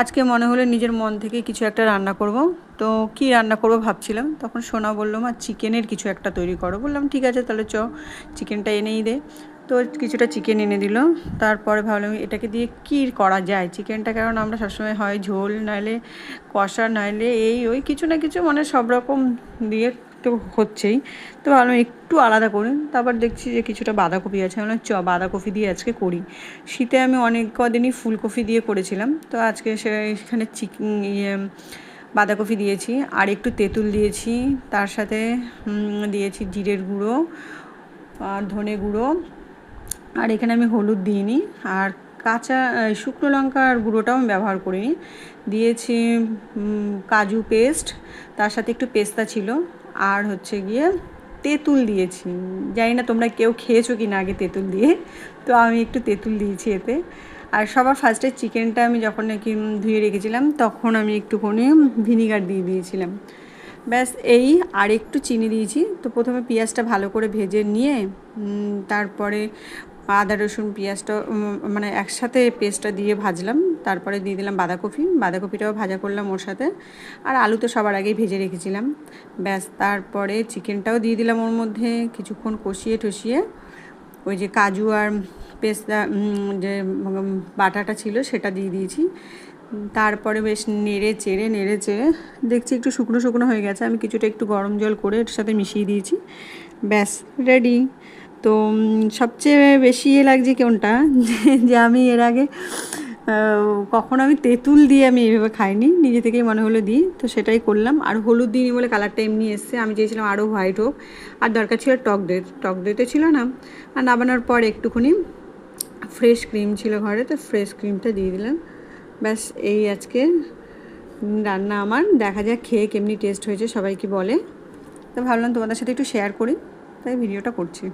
আজকে মনে হলো নিজের মন থেকে কিছু একটা রান্না করব। তো কি রান্না করব ভাবছিলাম, তখন সোনা বলল মা চিকেনের কিছু একটা তৈরি করো। বললাম ঠিক আছে তাহলে চিকেনটা এনেই দে। তো কিছুটা চিকেন এনে দিল। তারপরে ভাবলাম এটাকে দিয়ে কী করা যায় চিকেনটা, কারণ আমরা সবসময় হয় ঝোল নাহলে কষা নাহলে এই ওই কিছু না কিছু মানে সব রকম দিয়ে তো হচ্ছেই। তো ভাবলাম একটু আলাদা করি। তারপর দেখছি যে কিছুটা বাঁধাকপি আছে, মানে বাঁধাকপি দিয়ে আজকে করি। শীতে আমি অনেক কদিনই ফুলকপি দিয়ে করেছিলাম, তো আজকে সেখানে বাঁধাকপি দিয়েছি আর একটু তেঁতুল দিয়েছি, তার সাথে দিয়েছি জিরের গুঁড়ো আর ধনে গুঁড়ো, আর এখানে আমি হলুদ দিইনি, আর কাঁচা শুকনো লঙ্কার গুঁড়োটাও আমি ব্যবহার করিনি। দিয়েছি কাজু পেস্ট, তার সাথে একটু পেস্তা ছিল, আর হচ্ছে গিয়ে তেঁতুল দিয়েছি। জানি না তোমরা কেউ খেয়েছো কি না আগে তেঁতুল দিয়ে, তো আমি একটু তেঁতুল দিয়েছি এতে। আর সবার ফার্স্টে চিকেনটা আমি যখন নাকি ধুয়ে রেখেছিলাম তখন আমি একটুখানি ভিনিগার দিয়ে দিয়েছিলাম, ব্যাস এই। আর একটু চিনি দিয়েছি। তো প্রথমে পেঁয়াজটা ভালো করে ভেজে নিয়ে তারপরে আদা রসুন পেঁয়াজটা মানে একসাথে পেস্টটা দিয়ে ভাজলাম। তারপরে দিয়ে দিলাম বাঁধাকপিটাও ভাজা করলাম ওর সাথে, আর আলু তো সবার আগেই ভেজে রেখেছিলাম। ব্যাস তারপরে চিকেনটাও দিয়ে দিলাম ওর মধ্যে, কিছুক্ষণ কষিয়ে টষিয়ে ওই যে কাজু আর পেস্তা যে বাটাটা ছিল সেটা দিয়ে দিয়েছি। তারপরে বেশ নেড়ে চেড়ে দেখছি একটু শুকনো শুকনো হয়ে গেছে, আমি কিছুটা একটু গরম জল করে এর সাথে মিশিয়ে দিয়েছি। ব্যাস রেডি। তো সবচেয়ে বেশি লাগছে কোনটা যে আমি এর আগে কখনো আমি তেঁতুল দিয়ে আমি এইভাবে খাইনি, নিজে থেকেই মনে হলো দিই, তো সেটাই করলাম। আর হলুদ দিইনি বলে কালারটা এমনি এসছে, আমি চেয়েছিলাম আরও হোয়াইট হোক। আর দরকার ছিল টক দই তো ছিল না। আর নামানোর পর একটুখানি ফ্রেশ ক্রিম ছিল ঘরে, তো ফ্রেশ ক্রিমটা দিয়ে দিলাম। ব্যাস এই আজকে রান্না আমার। দেখা যাক খেয়ে কেমনি টেস্ট হয়েছে, সবাই কি বলে। তো ভাবলাম তোমাদের সাথে একটু শেয়ার করি, তাই ভিডিওটা করছি।